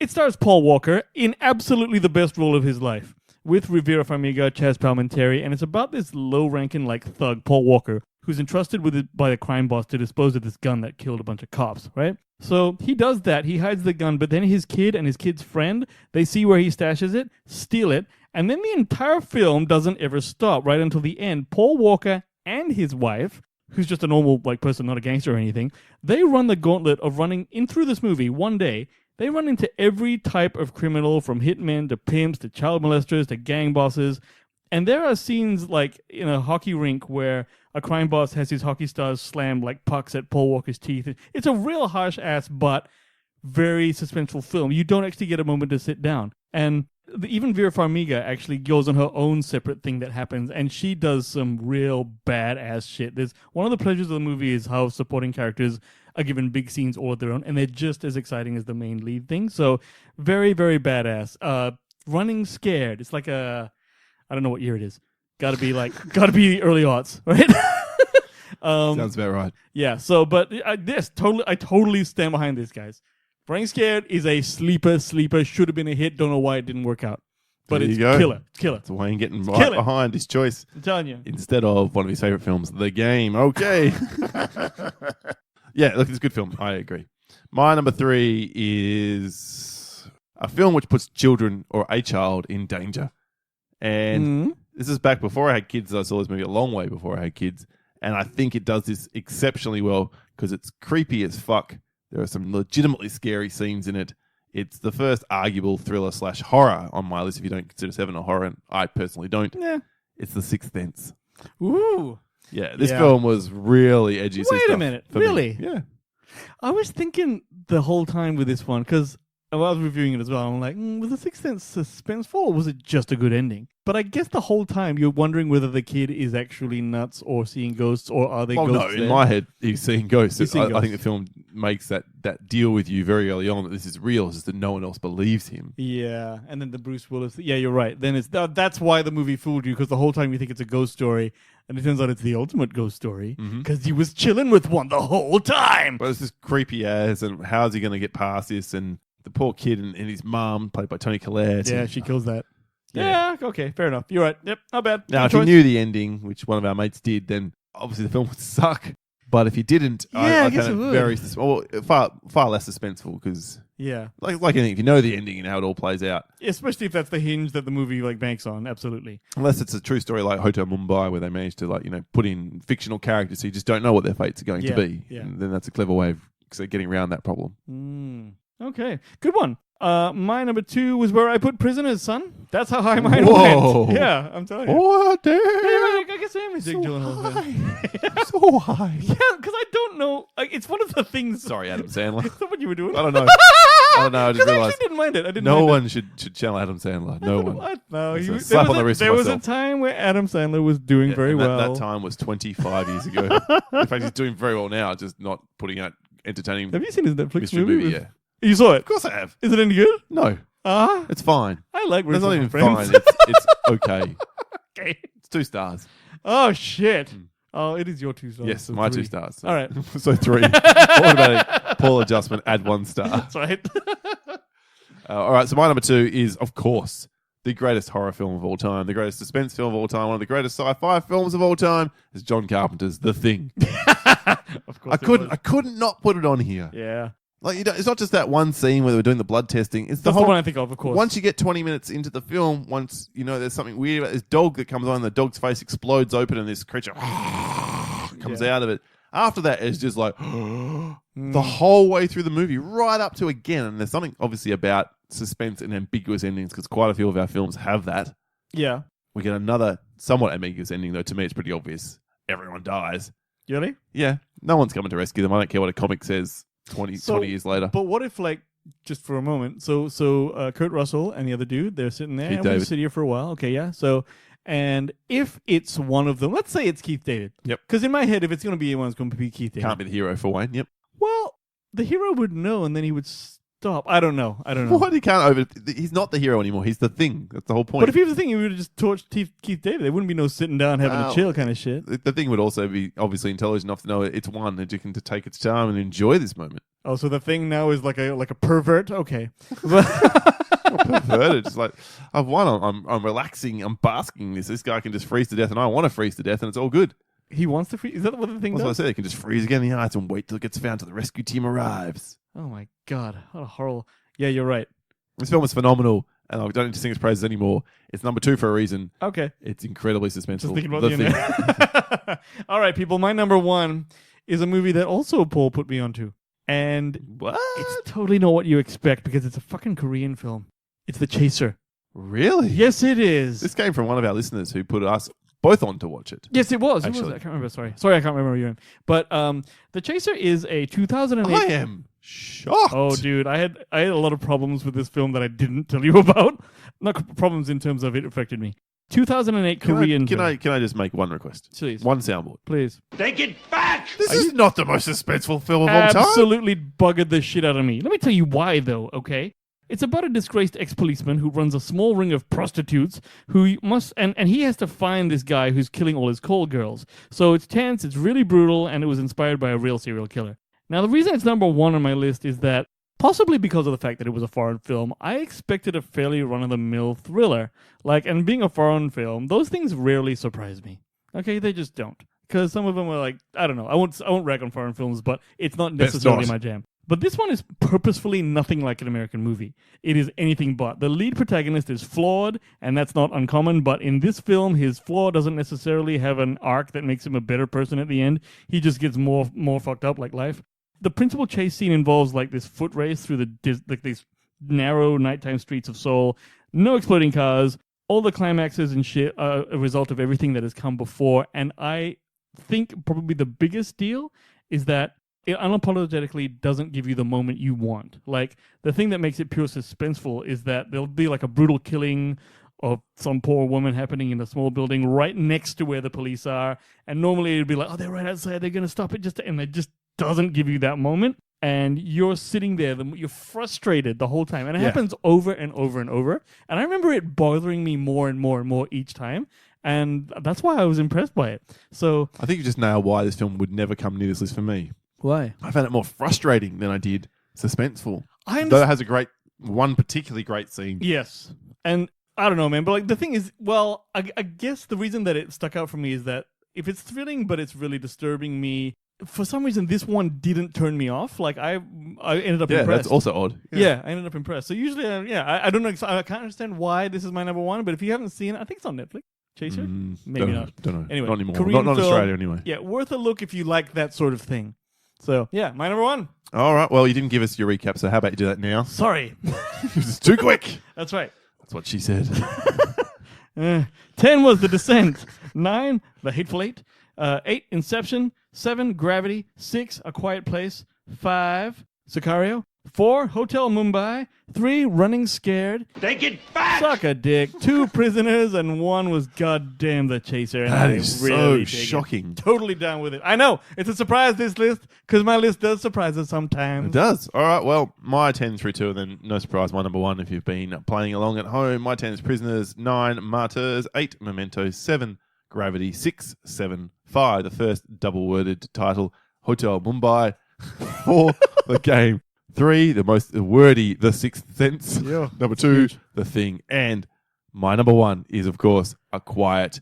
It stars Paul Walker in absolutely the best role of his life, with Vera Farmiga, Chaz Palminteri, and it's about this low-ranking thug, Paul Walker, who's entrusted by the crime boss to dispose of this gun that killed a bunch of cops, right? So he does that. He hides the gun, but then his kid and his kid's friend, they see where he stashes it, steal it, and then the entire film doesn't ever stop right until the end. Paul Walker and his wife, who's just a normal person, not a gangster or anything, they run the gauntlet of running in through this movie one day. They run into every type of criminal, from hitmen to pimps to child molesters to gang bosses. And there are scenes like in a hockey rink where a crime boss has his hockey stars slam like pucks at Paul Walker's teeth. It's a real harsh-ass but very suspenseful film. You don't actually get a moment to sit down. And even Vera Farmiga actually goes on her own separate thing that happens, and she does some real badass shit. There's one of the pleasures of the movie is how supporting characters are given big scenes all of their own, and they're just as exciting as the main lead thing. So very, very badass. Running Scared. It's like I don't know what year it is. Gotta be early aughts, right? Sounds about right. Yeah. So, but I totally stand behind this, guys. Running Scared is a sleeper. Should have been a hit. Don't know why it didn't work out. But There it's you go. killer. It's killer. It's Wayne getting right killer. behind his choice I'm telling you. instead of one of his favorite films, The Game. Okay. Yeah, look, it's a good film. I agree. My number 3 is a film which puts children or a child in danger. And this is back before I had kids. I saw this movie a long way before I had kids. And I think it does this exceptionally well because it's creepy as fuck. There are some legitimately scary scenes in it. It's the first arguable thriller/horror on my list if you don't consider Seven a horror, and I personally don't. Yeah. It's The Sixth Sense. Ooh. Yeah, this film was really edgy. Wait a minute. Really? Yeah. I was thinking the whole time with this one, because I was reviewing it as well. I'm like, was The Sixth Sense suspenseful, or was it just a good ending? But I guess the whole time you're wondering whether the kid is actually nuts or seeing ghosts, or are they ghosts? No, in there? my head, he's seeing ghosts. He's seeing I think ghosts. the film makes that deal with you very early on that this is real. It's just that no one else believes him. Yeah, and then the Bruce Willis. Yeah, you're right. Then that's why the movie fooled you, because the whole time you think it's a ghost story, and it turns out it's the ultimate ghost story because he was chilling with one the whole time. But it's just creepy as, and how's he going to get past this? And the poor kid and his mom, played by Toni Collette. Yeah, and, she kills that. Yeah. Yeah, okay, fair enough. You're right. Yep, not bad. Now, Good if you choice. knew the ending, which one of our mates did, then obviously the film would suck. But if you didn't, I guess found it it would. very far less suspenseful because, Yeah, like anything, if you know the ending and how it all plays out, especially if that's the hinge that the movie banks on. Absolutely. unless it's a true story like Hotel Mumbai, where they managed to put in fictional characters, so you just don't know what their fates are going to be. Yeah. And then that's a clever way of getting around that problem. Okay, good one. My number 2 was where I put Prisoners, son. That's how high mine Whoa. went. Yeah, I'm telling you. Oh damn! I guess I am a Jake Gyllenhaal fan. So high. Yeah, because I don't know. It's one of the things. Sorry, Adam Sandler. Is that what you were doing? I don't know. I don't know. I just 'Cause I realized actually didn't mind it. I didn't no mind one should channel Adam Sandler. No one. What? No, It's a there slap was on the wrist for There was a myself. time where Adam Sandler was doing very And well. That time was 25 years ago. In fact, he's doing very well now, just not putting out entertaining Have you seen his Netflix mystery movie? movie. Yeah. You saw it? Of course I have. Is it any good? No, It's it's fine. I like It's not Roots even with My fine. Friends. It's okay. Okay. It's 2 stars. Oh, shit. Oh, it is your 2 stars. Yes, so my 3. 2 stars. All right. So 3. Automatic. Poor adjustment. Add 1 star. That's right. All right. So my number 2 is, of course, the greatest horror film of all time, the greatest suspense film of all time, one of the greatest sci-fi films of all time is John Carpenter's The Thing. Of course. I couldn't not put it on here. Yeah. It's not just that one scene where they were doing the blood testing. It's the That's whole the one I think of course. Once you get 20 minutes into the film, once there's something weird about this dog that comes on, the dog's face explodes open, and this creature comes out of it. After that, it's just like the whole way through the movie, right up to again. And there's something obviously about suspense and ambiguous endings because quite a few of our films have that. Yeah. We get another somewhat ambiguous ending, though. To me, it's pretty obvious. Everyone dies. Really? Yeah, no one's coming to rescue them. I don't care what a comic says 20 years later. But what if, just for a moment, so Kurt Russell and the other dude, they're sitting there, Keith and we've David. sit here for a while. Okay, yeah. So, and if it's one of them, let's say it's Keith David. Yep. Because in my head, if it's going to be anyone, it's going to be Keith David. Can't be the hero for Wayne. Yep. Well, the hero would know, and then he would stop. I don't know. What? He can't He's not the hero anymore. He's the Thing. That's the whole point. But if he was the Thing, he would have just torched Keith David. There wouldn't be no sitting down having a chill kind of shit. The Thing would also be obviously intelligent enough to know it's one, and you can to take its time and enjoy this moment. Oh, so the Thing now is like a pervert? Okay. Perverted. It's like, I've won. I'm relaxing. I'm basking this. This guy can just freeze to death, and I want to freeze to death, and it's all good. He wants to freeze? Is that what the Thing That's does? what I said. He can just freeze again in the ice and wait till it gets found till the rescue team arrives. Oh my God. What a horrible... Yeah, you're right. This film is phenomenal, and I don't need to sing its praises anymore. It's number 2 for a reason. Okay. It's incredibly suspenseful. Just thinking about the internet. All right, people. My number 1 is a movie that also Paul put me onto. And What? it's totally not what you expect because it's a fucking Korean film. It's The Chaser. Really? Yes, it is. This came from one of our listeners who put us both on to watch it. Yes, it was. Actually. I can't remember. Sorry, I can't remember your name. But The Chaser is a 2008... I am shocked. Oh, dude, I had a lot of problems with this film that I didn't tell you about. Not problems in terms of it affected me. 2008 Korean Can film. I just make one request? Please. One soundboard. Please. Take it back! This is not the most suspenseful film of all time. Absolutely buggered the shit out of me. Let me tell you why, though, okay? It's about a disgraced ex-policeman who runs a small ring of prostitutes who must... And he has to find this guy who's killing all his call girls. So it's tense, it's really brutal, and it was inspired by a real serial killer. Now, the reason it's number 1 on my list is that, possibly because of the fact that it was a foreign film, I expected a fairly run-of-the-mill thriller. And being a foreign film, those things rarely surprise me. Okay, they just don't. Because some of them are like, I don't know, I won't rag on foreign films, but it's not necessarily my jam. But this one is purposefully nothing like an American movie. It is anything but. The lead protagonist is flawed, and that's not uncommon, but in this film, his flaw doesn't necessarily have an arc that makes him a better person at the end. He just gets more fucked up like life. The principal chase scene involves like this foot race through these narrow nighttime streets of Seoul. No exploding cars. All the climaxes and shit are a result of everything that has come before. And I think probably the biggest deal is that it unapologetically doesn't give you the moment you want. Like, the thing that makes it pure suspenseful is that there'll be like a brutal killing of some poor woman happening in a small building right next to where the police are. And normally it'd be like, oh, they're right outside. They're going to stop it. And it just doesn't give you that moment. And you're sitting there, you're frustrated the whole time. And it happens over and over and over. And I remember it bothering me more and more and more each time. And that's why I was impressed by it. So I think you just nailed why this film would never come near this list for me. Why? I found it more frustrating than I did suspenseful. Though it has one particularly great scene. Yes. And I don't know, man. But like the thing is, well, I guess the reason that it stuck out for me is that if it's thrilling, but it's really disturbing me, for some reason, this one didn't turn me off. Like I ended up impressed. Yeah, that's also odd. Yeah, I ended up impressed. So usually, I don't know. I can't understand why this is my number 1. But if you haven't seen it, I think it's on Netflix. Chaser? Maybe not. Don't know. Anyway, not anymore. Korean Not film, Australia anyway. Yeah, worth a look if you like that sort of thing. So yeah, my number 1. All right. Well, you didn't give us your recap, so how about you do that now? Sorry. This is too quick. That's right. That's what she said. 10 was The Descent. 9, The Hateful Eight. 8, Inception. 7, Gravity. 6, A Quiet Place. 5, Sicario. 4, Hotel Mumbai. 3, Running Scared. Take it back! Suck a dick. 2, Prisoners, and 1 was goddamn The Chaser. And That I is really so dig it. shocking. Totally down with it. I know it's a surprise, this list, because my list does surprise us sometimes. It does. All right. Well, my 10 through 2, and then no surprise, my number 1 if you've been playing along at home. My 10 is Prisoners, 9, Martyrs, 8, Memento, 7, Gravity, 6, 7, 5, the first double-worded title, Hotel Mumbai, 4, The Game, 3, the most wordy, The Sixth Sense, Yeah, number 2, The Thing, and my number 1 is, of course, A Quiet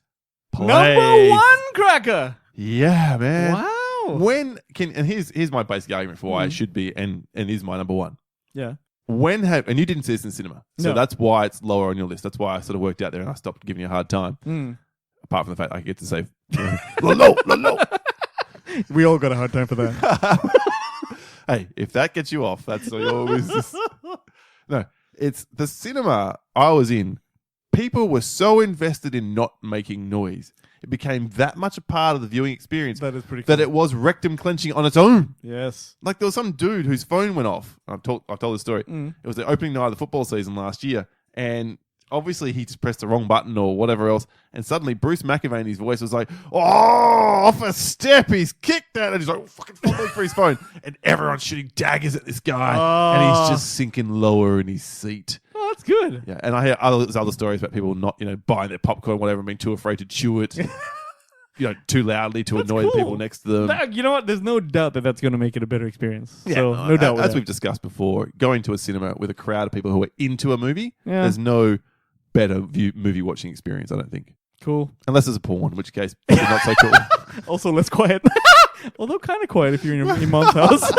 Place. Number 1, Cracker! Yeah, man. Wow. And here's my basic argument for why it should be and is my number 1. Yeah. And you didn't see this in cinema, so No. that's why it's lower on your list. That's why I sort of worked out there and I stopped giving you a hard time. Apart from the fact I get to say, no. We all got a hard time for that. Hey, if that gets you off, that's always just... No, it's the cinema I was in. People were so invested in not making noise. It became that much a part of the viewing experience That is pretty that cool. it was rectum clenching on its own. Yes. Like there was some dude whose phone went off. I've told this story. It was the opening night of the football season last year, and obviously he just pressed the wrong button or whatever else, and suddenly Bruce McAvaney's voice was like, "Oh, off a step, he's kicked that," and he's like fucking fumbling for his phone, and everyone's shooting daggers at this guy, and he's just sinking lower in his seat. Oh, that's good. Yeah, and I hear other stories about people not, buying their popcorn, whatever, and being too afraid to chew it, too loudly to That's annoy the cool. people next to them. You know what? There's no doubt that that's going to make it a better experience. So no doubt with as that. we've discussed before, going to a cinema with a crowd of people who are into a movie, Yeah. there's no better movie watching experience, I don't think. Cool. Unless it's a porn, in which case, probably not so cool. Also less quiet. Although kind of quiet if you're in your mom's house.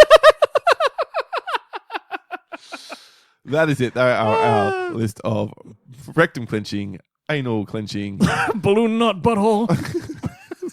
That is it. There are our list of rectum clenching, anal clenching, Balloon nut butthole.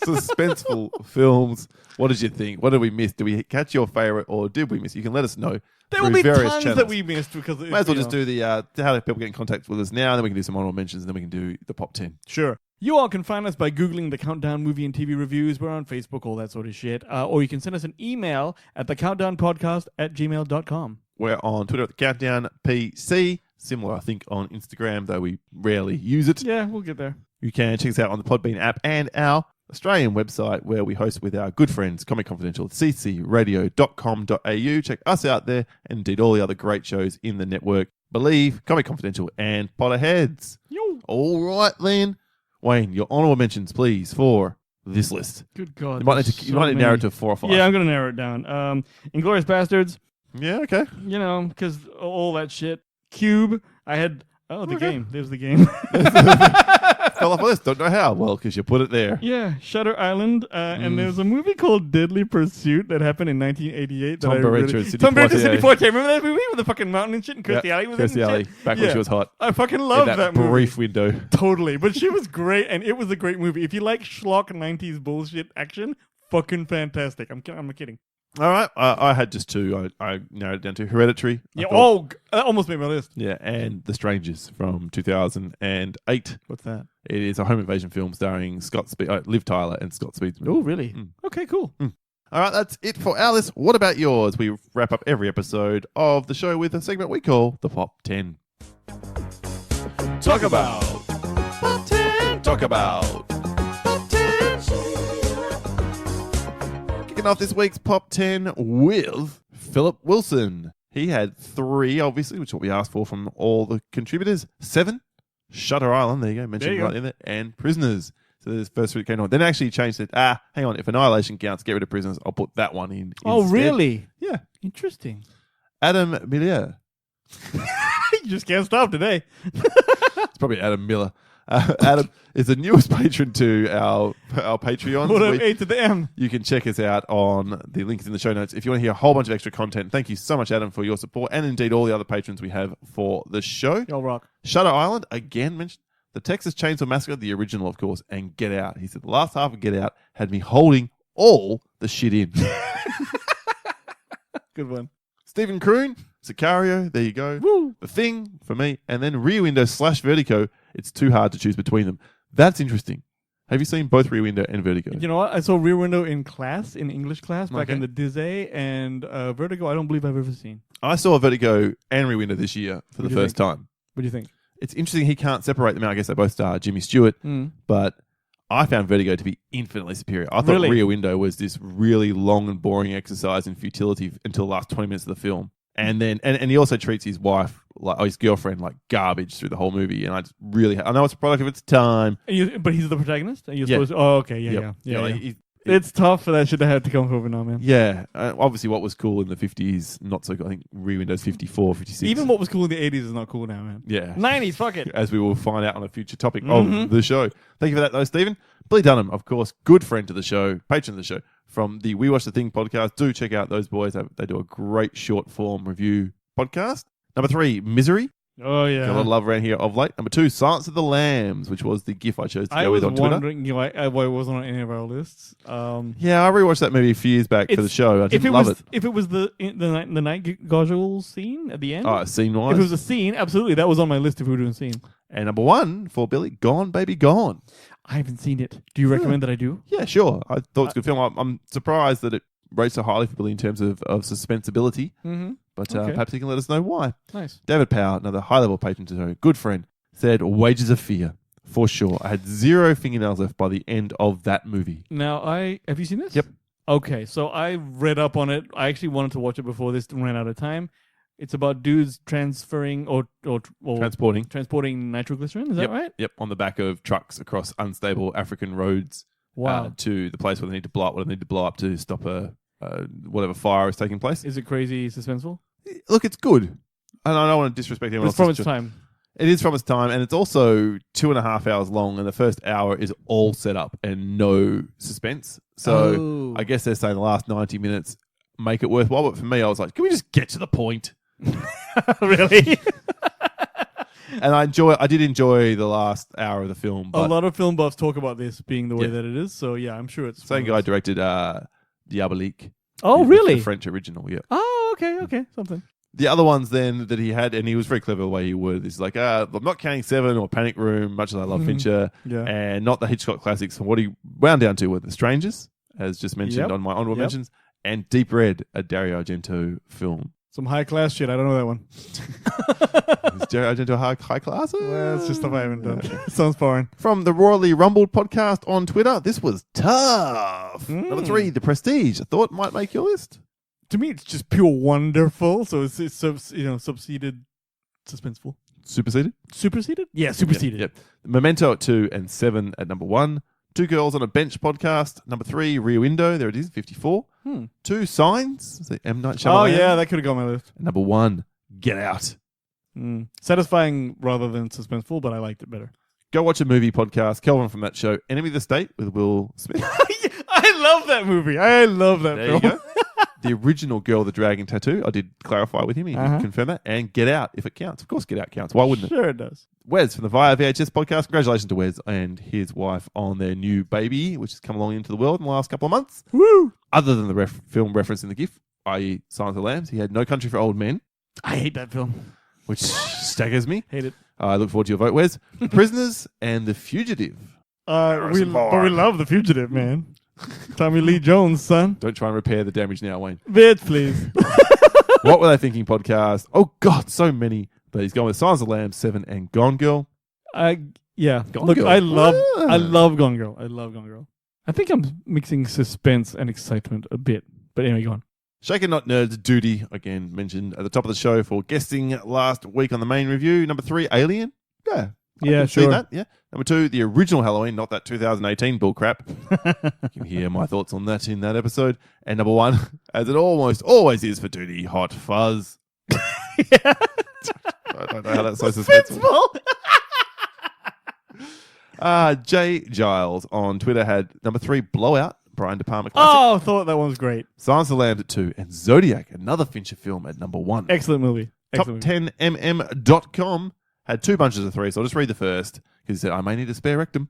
suspenseful films. What did you think? What did we miss? Did we catch your favorite, or did we miss? You can let us know. There will through be various tons channels. that we missed because Might as well just do the how do people get in contact with us now, and then we can do some honorable mentions, and then we can do the pop 10. Sure. You all can find us by Googling the Countdown Movie and TV Reviews. We're on Facebook, all that sort of shit. Or you can send us an email at thecountdownpodcast@gmail.com. We're on Twitter at the Countdown PC. Similar, I think, on Instagram, though we rarely use it. Yeah, we'll get there. You can check us out on the Podbean app and our Australian website where we host with our good friends, Comic Confidential, ccradio.com.au. Check us out there and indeed all the other great shows in the network. Believe, Comic Confidential, and Potterheads. Yo. All right, then. Wayne, your honorable mentions, please, for this list. Good God. You might need to narrow it to 4 or 5. Yeah, I'm going to narrow it down. Inglourious Bastards, Yeah, okay. because all that shit. Cube, I had... Oh, the Okay. game. There's the game. Fell off a list. Don't know how. Well, because you put it there. Yeah, Shutter Island. And there's a movie called Deadly Pursuit that happened in 1988. Tom Barreto and Sidney Tom Barreto and Sidney Poitier. Poitier. Remember that movie with the fucking mountain and shit? And Kirstie Alley was in it Kirstie and Alley, shit? back when she was hot. I fucking In love that that movie. brief window. Totally. But she was great, and it was a great movie. If you like schlock 90s bullshit action, fucking fantastic. I'm not kidding. All right. I had just 2. I narrowed it down to Hereditary. Yeah. Oh, that almost made my list. Yeah, and The Strangers from 2008. What's that? It is a home invasion film starring Liv Tyler and Scott Speedman. Oh, really? Okay, cool. All right, that's it for our list. What about yours? We wrap up every episode of the show with a segment we call the Pop 10. Talk about Pop 10. Talk about Pop 10. Kicking off this week's Pop 10 with Philip Wilson. He had 3, obviously, which is what we asked for from all the contributors. 7, Shutter Island, there you go, mentioned right in there, and Prisoners. So there's first 3 came on. Then actually changed it. Hang on, if Annihilation counts, get rid of Prisoners, I'll put that one in. Oh, instead. really? Yeah. Interesting. Adam Miller. You just can't stop today. It's probably Adam Miller. Adam is the newest patron to our Patreon. What up, A to the M? You can check us out on the links in the show notes if you want to hear a whole bunch of extra content. Thank you so much, Adam, for your support, and indeed all the other patrons we have for the show. Y'all rock. Shutter Island, again mentioned. The Texas Chainsaw Massacre, the original, of course, and Get Out. He said the last half of Get Out had me holding all the shit in. Good one. Stephen Kroon, Sicario, there you go. Woo. The Thing, for me, and then Rear Window / Vertigo. It's too hard to choose between them. That's interesting. Have you seen both Rear Window and Vertigo? You know what? I saw Rear Window in English class, back Okay. in the Dizay, and Vertigo I don't believe I've ever seen. I saw Vertigo and Rear Window this year for the do you first time. What do you think? It's interesting he can't separate them out. I guess they both star Jimmy Stewart, but I found Vertigo to be infinitely superior. I thought Really? Rear Window was this really long and boring exercise in futility until the last 20 minutes of the film. And then, and he also treats his wife, his girlfriend, like garbage through the whole movie. And I just really, I know it's a product of its time. But he's the protagonist? Are you Yeah. supposed to? Oh, okay. Yep. Yeah. Like, It's tough for that shit to have to come over now, man. yeah. Obviously, what was cool in the 50s, not so good. I think Rear Window's 54, 56. Even what was cool in the 80s is not cool now, man. Yeah. 90s, fuck it. As we will find out on a future topic of the show. Thank you for that, though, Stephen. Billy Dunham, of course, good friend to the show, patron of the show, from the We Watch the Thing podcast. Do check out those boys. They do a great short form review podcast. Number 3, Misery. Oh, yeah. Got a lot of love around here of late. Number 2, Silence of the Lambs, which was the GIF I chose to I go was with on Twitter. wondering why it wasn't on any of our lists. Yeah, I rewatched that movie a few years back for the show. I didn't love it. If it was the night goggles scene at the end, Scene-wise. if it was a scene, absolutely, that was on my list if we were doing a scene. And number 1 for Billy, Gone Baby Gone. I haven't seen it. Do you recommend that I do? Yeah, sure. I thought it was a good film. I'm surprised that it rates so highly for Billy in terms of suspensibility. Mm-hmm. But Okay. perhaps you can let us know why. Nice. David Power, another high-level patron to the show, good friend, said Wages of Fear. For sure. I had 0 fingernails left by the end of that movie. Now, have you seen this? Yep. Okay, so I read up on it. I actually wanted to watch it before this ran out of time. It's about dudes transferring or transporting nitroglycerin. Is that right? Yep, on the back of trucks across unstable African roads. Wow. To the place where they need to blow up what they need to blow up to stop whatever fire is taking place. Is it crazy suspenseful? Look, it's good. And I don't want to disrespect anyone It's else. from its time. It is from its time, and it's also 2.5 hours long, and the first hour is all set up and no suspense. So I guess they're saying the last 90 minutes make it worthwhile. But for me, I was like, can we just get to the point? Really? And I did enjoy the last hour of the film. But a lot of film buffs talk about this being the way that it is. So yeah, I'm sure it's same guy directed Diabolique. Oh, really? The French original, yeah. Oh, okay, something. The other ones then that he had, and he was very clever the way he worded this, like, I'm not counting Seven or Panic Room, much as I love Fincher, and not the Hitchcock classics. And what he wound down to were The Strangers, as just mentioned on my honorable mentions, and Deep Red, a Dario Argento film. Some high class shit. I don't know that one. Is Dario Argento high class? Well, it's just stuff I haven't done. Sounds foreign. From the Royally Rumbled podcast on Twitter, this was tough. Number 3, The Prestige. I thought might make your list. To me, it's just pure wonderful. So it's subseeded, suspenseful. Superseded? Yeah, superseded. Yep. Memento at 2 and 7 at number 1. Two Girls on a Bench podcast. Number 3, Rear Window. There it is, 54. 2 Signs. Is it M. Night Shyamalan? Oh, yeah, that could have got on my list. And number 1, Get Out. Satisfying rather than suspenseful, but I liked it better. Go watch a movie podcast. Kelvin from that show, Enemy of the State with Will Smith. I love that movie. I love that There film. you go. The original Girl with the Dragon Tattoo. I did clarify with him. He did confirm that. And Get Out, if it counts. Of course, Get Out counts. Why wouldn't it? Sure it does. Wes from the Via VHS podcast. Congratulations to Wes and his wife on their new baby, which has come along into the world in the last couple of months. Woo! Other than the film reference in the GIF, i.e. Silence of the Lambs, he had No Country for Old Men, I hate that film. which staggers me. Hate it. I look forward to your vote, Wes. The Prisoners and The Fugitive. But we love The Fugitive, man. Tommy Lee Jones, son. Don't try and repair the damage now, Wayne. Bitch, please. What Were They Thinking podcast. Oh, God, so many. But he's going with Silence of the Lambs, 7, and Gone Girl. Yeah. Gone Look, Girl. I love Gone Girl. I love Gone Girl. I think I'm mixing suspense and excitement a bit. But anyway, go on. Shaken Not Nerds, Duty, again mentioned at the top of the show for guesting last week on the main review. Number 3, Alien. Yeah. I can see that. Yeah. Number 2, the original Halloween, not that 2018 bullcrap. You can hear my thoughts on that in that episode. And number 1, as it almost always is for Duty, Hot Fuzz. Yeah. I don't know how that's so suspenseful. Jay Giles on Twitter had number 3, Blowout, Brian De Palma classic. Oh, I thought that one was great. Silence of the Lambs at 2, and Zodiac, another Fincher film, at number 1. Excellent movie. Excellent movie. Top10mm.com had 2 bunches of 3, so I'll just read the first because he said I may need a spare rectum.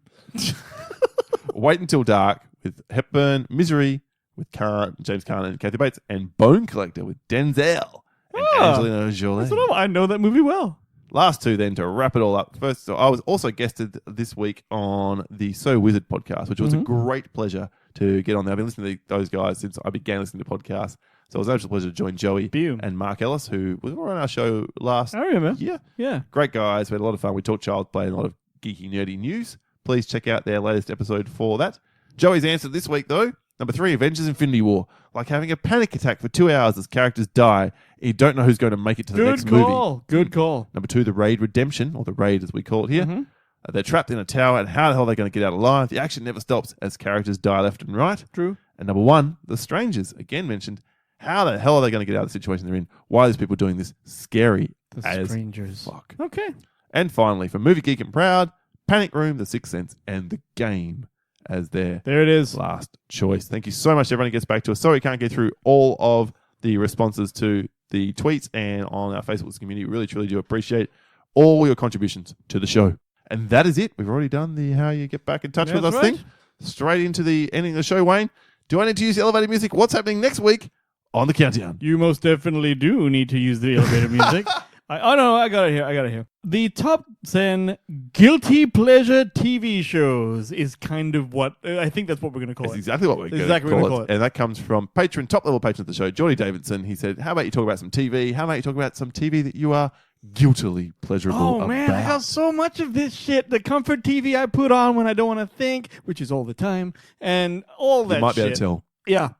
Wait Until Dark with Hepburn, Misery with James Caan and Kathy Bates, and Bone Collector with Denzel and Angelina Jolie. I know that movie well. Last 2 then to wrap it all up. First, so I was also guested this week on the So Wizard podcast, which was a great pleasure to get on there. I've been listening to those guys since I began listening to podcasts. So it was an absolute pleasure to join Joey and Mark Ellis, who was on our show last year. Yeah. Great guys. We had a lot of fun. We talked child's play and a lot of geeky, nerdy news. Please check out their latest episode for that. Joey's answer this week, though, number 3, Avengers Infinity War. Like having a panic attack for 2 hours as characters die. You don't know who's going to make it to the next movie. Good call. Number 2, The Raid Redemption, or The Raid as we call it here. They're trapped in a tower, and how the hell are they going to get out alive? The action never stops as characters die left and right. True. And number 1, The Strangers, again mentioned. How the hell are they going to get out of the situation they're in? Why are these people doing this? Scary as Strangers. fuck. Okay. And finally, for Movie Geek and Proud, Panic Room, The Sixth Sense, and The Game as their There it is. last choice. Thank you so much, everyone who gets back to us. Sorry we can't get through all of the responses to the tweets and on our Facebook community. We really, truly do appreciate all your contributions to the show. And that is it. We've already done the how you get back in touch with us thing. Straight into the ending of the show, Wayne. Do I need to use the elevator music? What's happening next week on the countdown? You most definitely do need to use the elevator music. I got it here. The top 10 guilty pleasure TV shows is kind of what I think that's what we're going to call That's it. exactly what we're going to call it. And that comes from top level patron of the show, Johnny Davidson. He said, how about you talk about some TV? How about you talk about some TV that you are guiltily pleasurable about? Man, I got so much of this shit. The comfort TV I put on when I don't want to think, which is all the time, and all that shit. You might be able to tell. Yeah.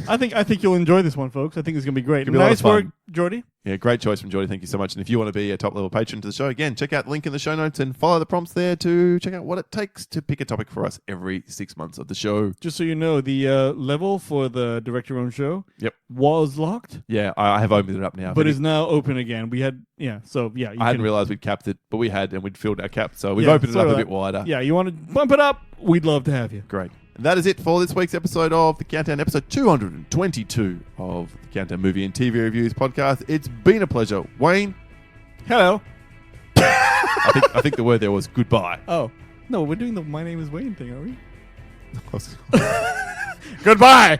I think you'll enjoy this one, folks. I think it's going to be great. It'll be a lot of Nice fun. work, Jordy. Yeah, great choice from Jordy. Thank you so much. And if you want to be a top-level patron to the show, again, check out the link in the show notes and follow the prompts there to check out what it takes to pick a topic for us every 6 months of the show. Just so you know, the level for the direct-your-own show was locked. Yeah, I have opened it up now. But is now open again. We had, I hadn't realized we'd capped it, but we had, and we'd filled our cap. So we've opened it up a bit wider. Yeah, you want to bump it up? We'd love to have you. Great. And that is it for this week's episode of The Countdown, episode 222 of The Countdown Movie and TV Reviews podcast. It's been a pleasure. Wayne? Hello. I think the word there was goodbye. Oh. No, we're doing the My Name is Wayne thing, are we? Goodbye!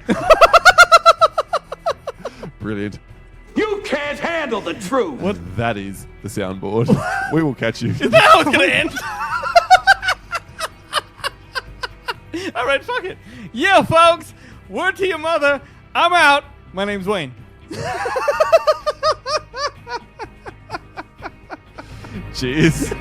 Brilliant. You can't handle the truth. What? That is the soundboard. We will catch you. Is that how it's going to end? All right, fuck it. Yeah, folks. Word to your mother. I'm out. My name's Wayne. Cheers.